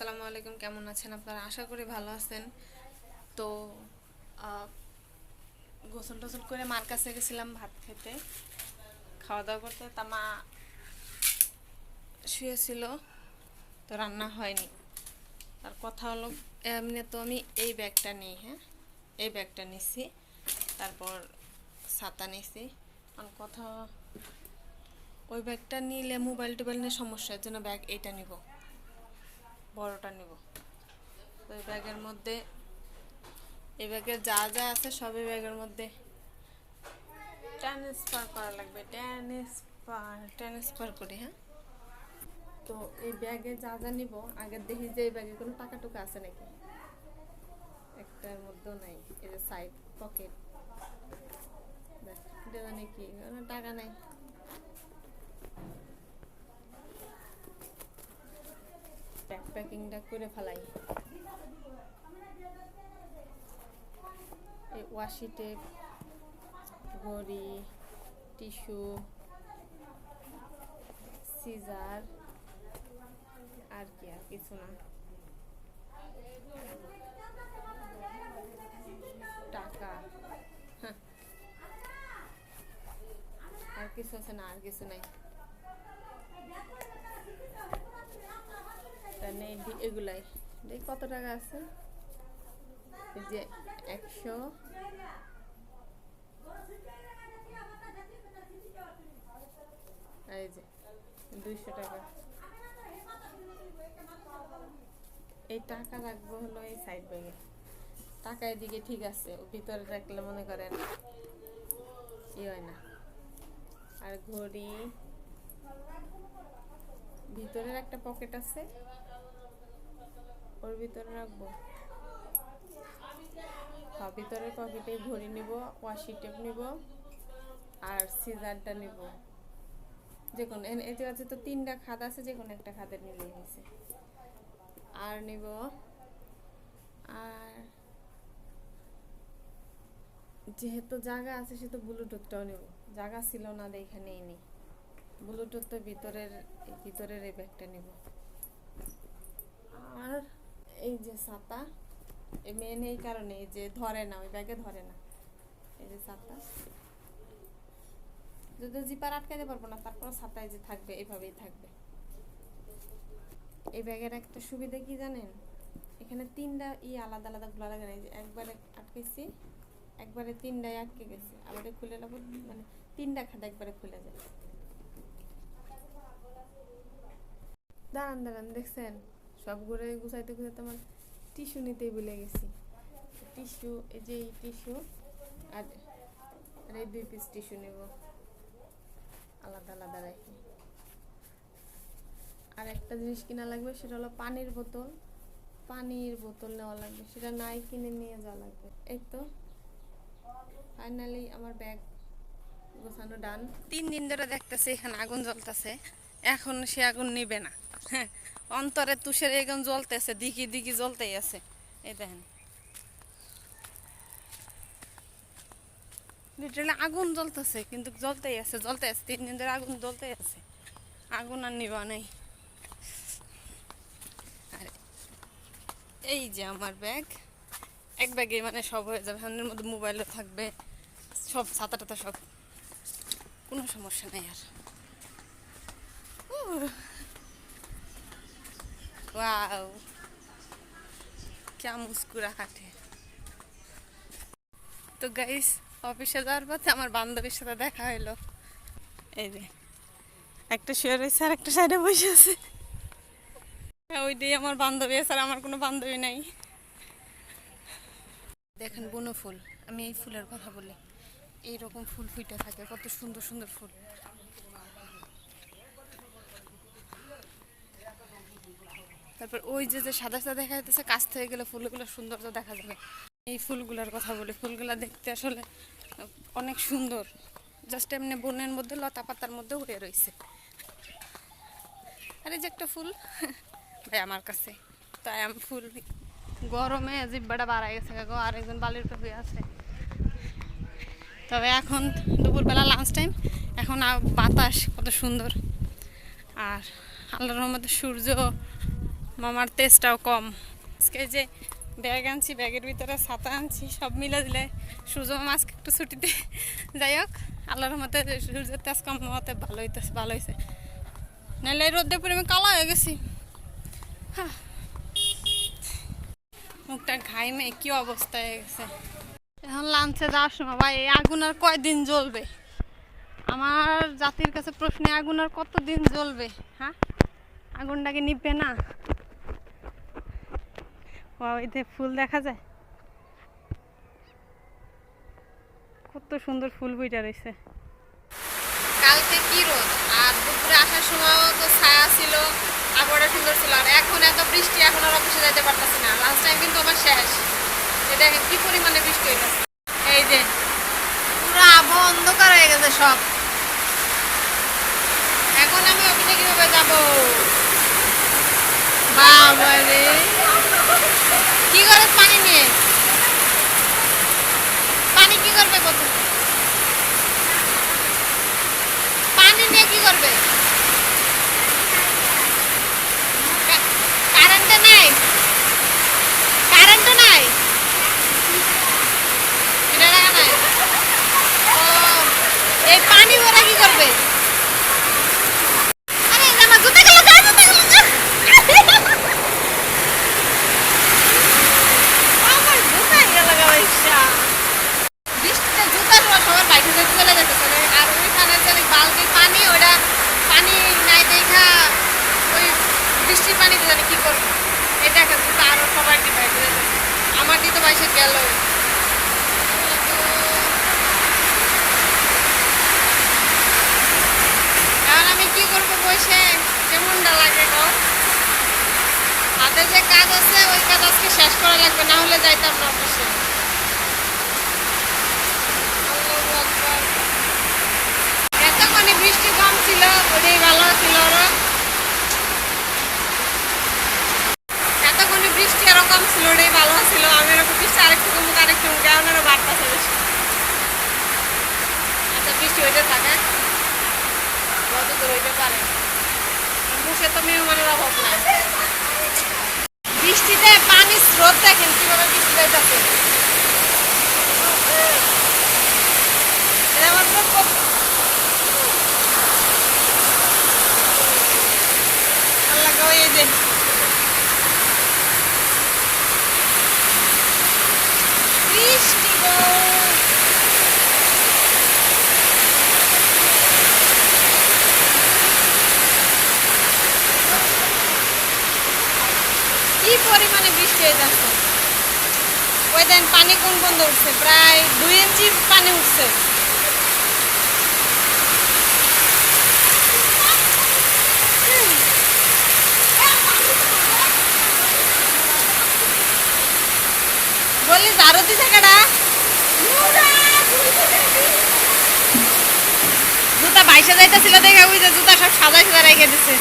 আসসালামু আলাইকুম, কেমন আছেন আপনারা? আশা করি ভালো আছেন। তো গোসল টোসল করে মার কাছে গেছিলাম ভাত খেতে, খাওয়া দাওয়া করতে। তা মা শুয়েছিল, তো রান্না হয়নি। আর কথা হলো, এমনি তো আমি এই ব্যাগটা নিই, হ্যাঁ এই ব্যাগটা নিছি, তারপর ছাতা নিছি। আর কথা, ওই ব্যাগটা নিলে মোবাইল টোবাইল নিয়ে সমস্যার জন্য ব্যাগ এইটা নিব, বড়টা নিব। তো এই ব্যাগের মধ্যে, এই ব্যাগের যা যা আছে সব এই ব্যাগের মধ্যে ট্রান্সফার করা লাগবে। ট্রান্সফার করি, হ্যাঁ। তো এই ব্যাগে যা যা নিব, আগে দেখি যে এই ব্যাগে কোনো টাকা টুকা আছে নাকি। একটার মধ্যেও নাই। এই যে সাইড পকেট, এটা জানি কি, টাকা নাই। প্যাকিংটা করে ফেলাই। এই ওয়াশি টেপ, ঘড়ি, টিস্যু, সিজার, আর কি, আর কিছু না। টাকা, হ্যাঁ। আর কিছু আছে না? আর কিছু নাই। এগুলাই কত টাকা আছে? এই যে 100, এই যে 200 টাকা। এই টাকা রাখবো হলো এই সাইড ব্যাগে। টাকা এদিকে ঠিক আছে, ভিতরে রাখলে মনে করেন ই হয় না। আর ঘড়ি, ভিতরের একটা পকেট আছে, ওর ভিতরে রাখবো। ভিতরের পকেটে ঘড়ি নিব, ওয়াশি টেপ নিব, আর সিজারটা নিব। যে কোনো এই যে আছে তো 3টা খাত আছে, যে কোনো একটা খাতের নিলেই হয়েছে। আর নিব, আর যেহেতু জায়গা আছে সেহেতু ব্লুটুথটাও নেব। জায়গা ছিল না, এখানেই নেই ব্লুটুথ। তো ভিতরের এই ব্যাগটা নেব। আর এই যে ছাতা, এই মেন এই কারণে যে ধরে না, ওই ব্যাগে ধরে না। এই যে ছাতা, যদি জিপার আটকাইতে পারবো না, তারপর ছাতায় যে থাকবে, এইভাবেই থাকবে। এই ব্যাগের একটা সুবিধা কি জানেন? এখানে 3টা আলাদা আলাদা খোলা লাগে না। একবারে আটকেছি, একবারে 3টাই আটকে গেছে, আবার খুলে নেবো, মানে 3টা খাত একবারে খুলে যায়। দাঁড়ান দাঁড়ান, দেখছেন সব ঘুরে গুছাইতে গুছাইতে আমার টিস্যু নিতেই ভুলে গেছি। টিস্যু, এই যে এই টিস্যু, আর এই 2 পিস টিস্যু নেব, আলাদা আলাদা রাখি। আর একটা জিনিস কিনা লাগবে, সেটা হলো পানির বোতল। পানির বোতল নেওয়া লাগবে, সেটা নাই, কিনে নিয়ে যাওয়া লাগবে। এই তো ফাইনালি আমার ব্যাগ গোছানো ডান। 3 দিন ধরে দেখতেছে এখানে আগুন জ্বলতেছে, এখন সে আগুন নিবে না। হ্যাঁ, অন্তরে তুষের আগুন জ্বলতেছে, দিকি দিকি জ্বলতেই আছে। এই দেখেন, লিটারালি আগুন জ্বলতেছে, কিন্তু জ্বলতেই আছে, জ্বলতে আছে। 3 দিন ধরে আগুন জ্বলতেই আছে, আগুন আর নিবা নেই। আর এই যে আমার ব্যাগ, এক ব্যাগে মানে সব হয়ে যাবে। ফ্যানের মধ্যে মোবাইলও থাকবে, সব ছাতা টাতা সব, কোনো সমস্যা নেই আর। ওয়াও, क्या मुस्कुराहट है। তো গাইস, অফিসে যাওয়ার পথে আমার বান্ধবীর সাথে দেখা হইলো। এই যে একটা শুয়ে রয়েছে আর একটা সাইডে বসে আছে। ওইটাই আমার বান্ধবী, এছাড়া আমার কোনো বান্ধবী নাই। দেখেন বুনো ফুল, আমি এই ফুলের কথা বলি। এইরকম ফুল ফুটে থাকে, কত সুন্দর সুন্দর ফুল। তারপর ওই যে যে সাদা সাদা দেখা যাচ্ছে, কাছ থেকে গেলে ফুলগুলো সৌন্দর্য দেখা যাবে। এই ফুলগুলোর কথা বলি, ফুলগুলা দেখতে আসলে অনেক সুন্দর। জাস্ট এমনি বনের মধ্যে লতা পাতার মধ্যে উড়ে রয়েছে। আর এই যে একটা ফুল ভাই আমার কাছে, তাই আমি ফুল গরমে জিব্বাটা বাড়াই গেছে গো। আর একজন বালির উপরে আছে। তবে এখন দুপুরবেলা লাঞ্চ টাইম, এখন বাতাস কত সুন্দর। আর আল্লাহর রহমতে সূর্য মামার তেজটাও কম। আজকে যে ব্যাগ আনছি, ব্যাগের ভিতরে ছাতা আনছি, সব মিলে দিলে সূর্য মামা আজকে একটু ছুটিতে। যাই হোক, আল্লাহর মতে সূর্যের তেজ কম হওয়াতে ভালো হয়েছে। নাহলে এই রোদ্রে পরে আমি কালো হয়ে গেছি। মুখটা ঘাইমে কি অবস্থা হয়ে গেছে। এখন লাঞ্চে যাওয়ার সময় ভাই, এই আগুন আর কয়দিন জ্বলবে? আমার জাতির কাছে প্রশ্ন, আগুন আর কতদিন জ্বলবে? হ্যাঁ, আগুনটাকে নিভবে না? ওইতে ফুল দেখা যায়, কত সুন্দর ফুল বইটা রয়েছে। কালকে কি রোদ, আর দুপুরে আসার সময়ও তো ছায়া ছিল, আবহাওয়াটা সুন্দর ছিল। আর এখন এত বৃষ্টি, এখন আর অফিসে যাইতে পারতেছি না। লাস্ট টাইম কিন্তু আমার শেষ। এটা কি পরিমাণে বৃষ্টি হইতেছে, এই যে পুরো আবহাওয়া অন্ধকার হয়ে গেছে সব। এখন আমি অফিসে কিভাবে যাব? বাবারে, কি করে পানি নিয়ে, পানি কি করবে? প্রথম পানি নিয়ে কি করবে? কারেন্টে নাই, কারেন্টও নাই, এটা রাখা নাই। ও, এই পানি ওরা কি করবে? আরে আমার জুতা গেল, আমার জুতা গেল গাইসা। বৃষ্টিতে জুতা সবার বাইরে যেতে চলে যেতেছে। আর ওইখানে যে বালতি পানি, ওটা পানি নাই দেখা ওই বৃষ্টির পানিতে জানি কি করবো। এটা একটা জুতা আরো সবার কি বাইরে যেতেছে, আমার দিতে বাইসে গেল। এখন আমি কি করবো বসে? কেমনটা লাগে গো? হাতে যে কাজ আছে, ওই কাজ আজকে শেষ করা লাগবে, না হলে যাইতাম না অফিসে। এতক্ষণে বৃষ্টি কম ছিল, ওটাই ভালো ছিল। আরো এতক্ষণে বৃষ্টি আরো কম ছিল, ওটাই ভালো ছিল। আমি এরকম বৃষ্টি আরেকটু কমুক, এখন আরো বাড়তেছে বেশি। আচ্ছা, বৃষ্টি হইতে থাকে, যতদূর হইতে পারে। মুখে তো মেহমানের অভাব নাই। বৃষ্টিতে পানির স্রোত দেখেন কিভাবে বৃষ্টি যাইতেছে। আল্লাহ, এই যে বৃষ্টি গো, কি পরিমাণে বৃষ্টি হইতেছে। ওই দেন পানি কোন বন্ধ উঠছে, প্রায় 2 ইঞ্চি পানি উঠছে। বলি ঝাড়ু দিছে কেডা? জুতা বাইসে যাইতেছিল দেখে ওই যে জুতা সব সাজাই সাজা রেখে দিছে।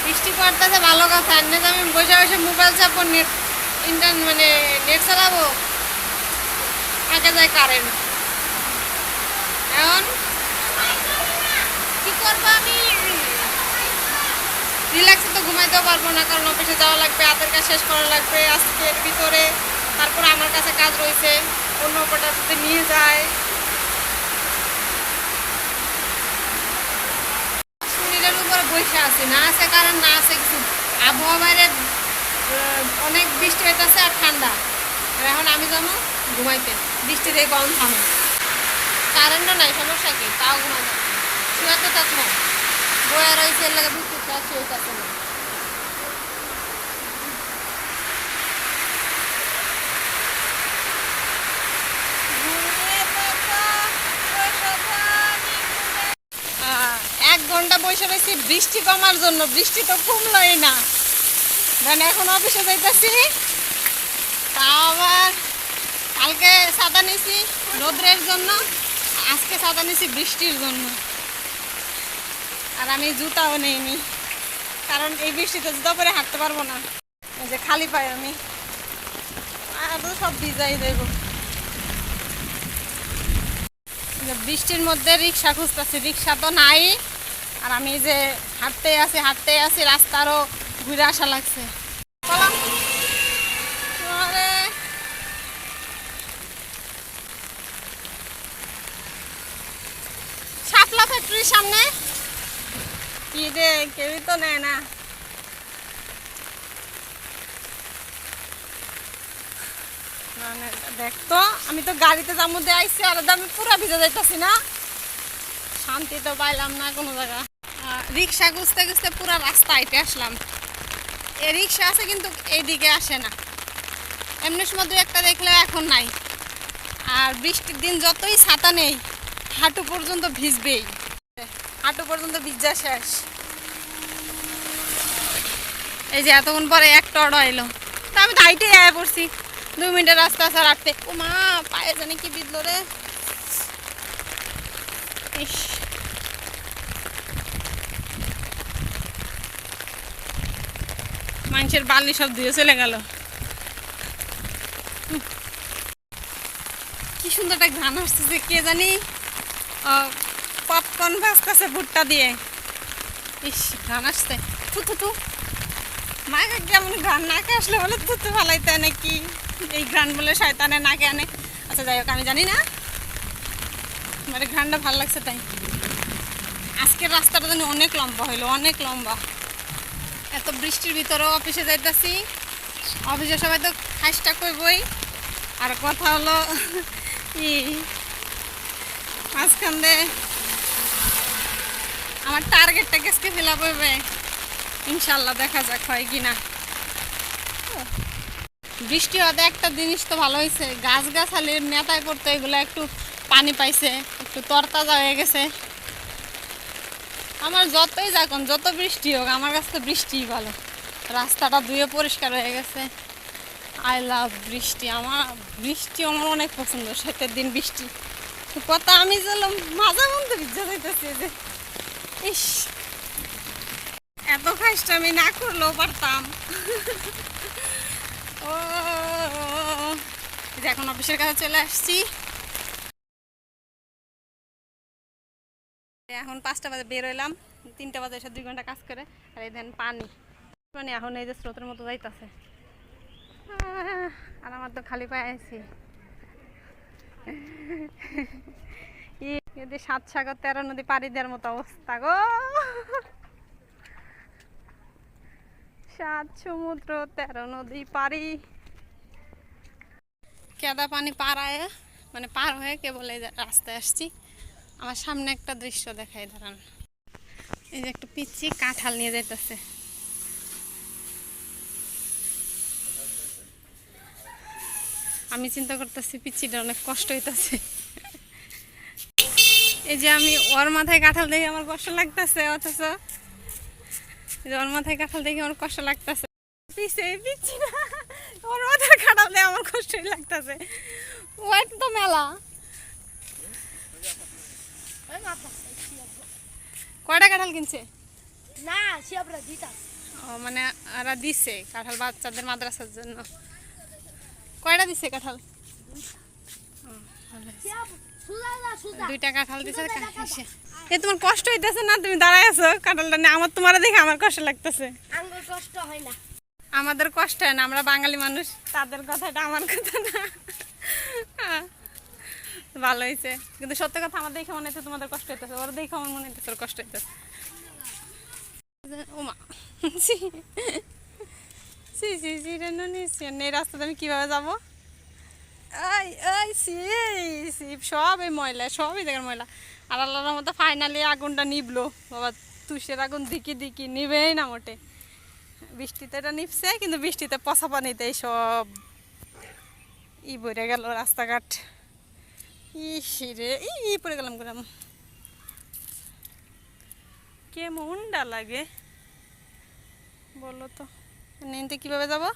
বৃষ্টি পড়তেছে ভালো কথা, এনে যে আমি বসে বসে মোবাইল চাপবো, নেট মানে নেট চালাবো, আগে যায় কারেন্ট। এখন কি করবো আমি? রিল্যাক্সে তো ঘুমাইতেও পারবো না, কারণ অফিসে যাওয়া লাগবে, হাতের কাজ শেষ করা লাগবে আজকের ভিতরে। তারপরে আমার কাছে কাজ রয়েছে, অন্য অপারটা যদি নিয়ে যায়। শরীরের উপরে বসে আছে, না আছে কারণ, না আছে কিছু। আবহাওয়া বাইরে অনেক বৃষ্টি হইতেছে আর ঠান্ডা। আর এখন আমি যাবো ঘুমাইতে, বৃষ্টি দিয়ে গরম থামে, কারেন্টও নাই, সমস্যা কি? তাও ঘুমাই যাচ্ছে, শুয়ে তো থাকবো। বয়ে রয়েছে, এর লাগে বৃষ্টি শুয়ে থাকতে না। এক ঘন্টা বসে রয়েছি বৃষ্টি কমার জন্য, বৃষ্টি তো কমলোই না। মানে এখন অফিসে যাইতেছি, তাও আবার কালকে ছাতা নিয়েছি রোদ্রের জন্য, আজকে ছাতা নিয়েছি বৃষ্টির জন্য। আর আমি জুতাও নেইনি, কারণ এই বৃষ্টিতে জুতা পরে হাঁটতে পারবো না। এই যে খালি পাই আমি, আর সব ভিজাই দেব। বৃষ্টির মধ্যে রিক্সা খুঁজতেছি, রিক্সা তো নাই। আর আমি যে হাঁটতে আছি রাস্তারও ঘুরে আসা লাগছে। শাপলা ফ্যাক্টরির সামনে কি রে, কেউই তো নেয় না। মানে দেখতো আমি তো গাড়িতে যার মধ্যে আইসি আর আমি পুরা ভিজে যাইতাছি না, শান্তি তো পাইলাম না কোনো জায়গা। রিক্সা খুঁজতে খুঁজতে পুরা রাস্তা হেঁটে আসলাম। এই রিক্সা আছে কিন্তু এইদিকে আসে না, এমনি সময় দু একটা দেখলে এখন নাই। আর বৃষ্টির দিন যতই ছাতা নেই হাঁটু পর্যন্ত ভিজবেই, হাঁটু পর্যন্ত ভিজা শেষ। এই যে এতক্ষণ পরে একটা অটো এলো, তা আমি তো হাইটে আয়া পড়ছি, 2 মিনিটের রাস্তা আছে হাঁটতে। ও মা, পায়ে জানি কি বিঁধলো রে। ইস, মানুষের বালি সব ধুয়ে চলে গেল। কি সুন্দর একটা গান আসতেছে, কে জানি পপকর্ন ভাজতেছে ভুট্টা দিয়ে। ইস, গান আসছে থু মাকে কেমন গান নাকে আসলে বলে থুতু ফালাইতে নাকি, এই গান বলে শয়তানে নাকে আনে। আচ্ছা যাই হোক, আমি জানি না, মানে গানটা ভালো লাগছে তাই। আজকের রাস্তাটা জানি অনেক লম্বা হইলো, অনেক লম্বা। এত বৃষ্টির ভিতরেও অফিসে যাইতাছি, অফিসে সবাই তো খাইসটা কইবই। আর কথা হলো কি, মাঝখান দিয়ে আমার টার্গেটটা কেসকে ফিল আপ হইবে ইনশাল্লাহ, দেখা যাক হয় কিনা। বৃষ্টি হতে একটা জিনিস তো ভালো হয়েছে, গাছগাছালির নেতায় পড়তে এগুলো একটু পানি পাইছে, একটু তরতাজা হয়ে গেছে। আমার যতই যাকন যত বৃষ্টি হোক আমার কাছে তো বৃষ্টিই ভালো। রাস্তাটা ধুয়ে পরিষ্কার হয়ে গেছে। আই লাভ বৃষ্টি, আমার অনেক পছন্দ। শীতের দিন বৃষ্টি কথা আমি চললাম মাঝে মধ্যে ভিজা যাইতেছি যে, ইস এত খাইসটা আমি না করলেও পারতাম। ও এখন অফিসের কাছে চলে আসছি, এখন 5টা বাজে বের হইলাম, 3টা বাজে এসে 2 ঘন্টা কাজ করে। আর এই দেন পানি এখন এই যে স্রোতের মতো যাইতেছে। আর আমার তো খালি পায়ে আছি। 7 সাগর 13 নদী পাড়ি দেওয়ার মতো অবস্থা গো, 7 সমুদ্র 13 নদী পাড়ি। কেদা পানি পাড়ায় মানে পার হয়ে কেবল এই রাস্তায় আসছি। আমার সামনে একটা দৃশ্য দেখাই, দাঁড়ান। এই যে একটা পিচ্ছি কাঁঠাল নিয়ে যাইতেছে। আমি চিন্তা করতেছি পিচ্ছিটা অনেক কষ্ট হইতেছে। এই যে আমি ওর মাথায় কাঁঠাল দেখে আমার কষ্ট লাগতেছে, অথচ ওর মাথায় কাঁঠাল দেখে আমার কষ্ট লাগতেছে, পিচ্ছি না ওর মাথায় কাঁঠাল দেখে আমার কষ্টই লাগতেছে। ওয়েট তো মেলা। কয়টা কাঁঠাল কিনছে? না শিয়াবরা দিতা। ও মানে ওরা দিছে কাঁঠাল বাচ্চাদের মাদ্রাসার জন্য। কয়টা দিছে কাঁঠাল? 2টা কাঁঠাল দিছে। এ তোমার কষ্ট হইতেছে না? তুমি দাঁড়ায় আছো কাঁঠালটা নিয়ে, আমার তোমার দেখে আমার কষ্ট লাগতেছে। আমার কষ্ট হয় না। আমাদের কষ্ট হয় না, আমরা বাঙালি মানুষ, তাদের কথাটা আমার কথা না। ভালো হয়েছে, কিন্তু সত্য কথা আমার দেখে মনে হচ্ছে তোমাদের কষ্ট হইতেছে, ওরা দেখে আমার মনে হইতেছে ওর কষ্ট হইতেছে। ওমা এই রাস্তাতে আমি কিভাবে যাবো? সব এই ময়লা, সব এই জায়গার ময়লা। আর আল্লাহর মতো ফাইনালি আগুনটা নিবলো বাবা, তুষের আগুন দিকি নিবেই না মোটে। বৃষ্টিতে এটা নিপছে, কিন্তু বৃষ্টিতে পচা পানিতে সব ভরে গেল রাস্তাঘাট। রে পড়ে গেলাম কেমনটা লাগে বলো তো। নিতে কিভাবে যাবো?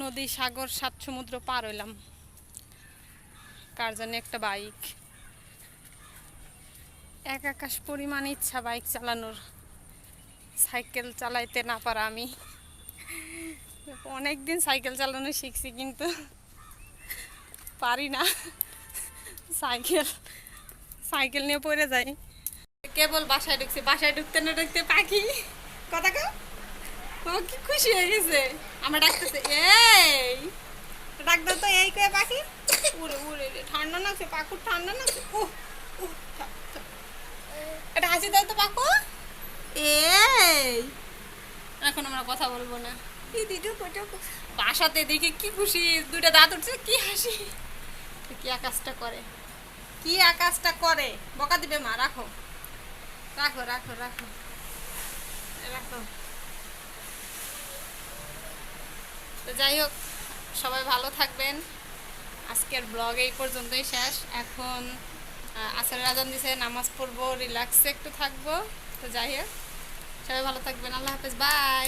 নদী সাগর 7 সমুদ্র পার হইলাম, কার জানি একটা বাইক। এক আকাশ পরিমাণ ইচ্ছা বাইক চালানোর, সাইকেল চালাইতে না পারা আমি। অনেকদিন সাইকেল চালানো শিখছি, কিন্তু পারি না, সাইকেল সাইকেল নিয়ে পড়ে যাই। কেবল বাসায় ঢুকছে, বাসায় ঢুকতে না ঢুকতে পাখি কথা কও, ও কি খুশি হয়ে গেছে আমার ডাকতেছে, এই ডাক দাও তো, এই কয়ে পাখি উড়ে উড়ে রে, ঠান্ডা লাগছে পাকুর, ঠান্ডা লাগছে। এটা হাসি দাও তো পাকু, এই এখন আমরা কথা বলবো না। বাসাতে দেখে কি খুশি, দুটা দাঁত উঠছে, কি হাসি। কি আকাশটা করে, কি আকাশটা করে, বকা দিবে মা। রাখো রাখো রাখো রাখো রাখো। তো যাই হোক, সবাই ভালো থাকবেন। আজকের ব্লগ এই পর্যন্তই শেষ। এখন আসরের আজান দিছে, নামাজ পড়বো, রিল্যাক্সে একটু থাকবো। তো যাই হোক, সবাই ভালো থাকবেন, আল্লাহ হাফেজ, বাই।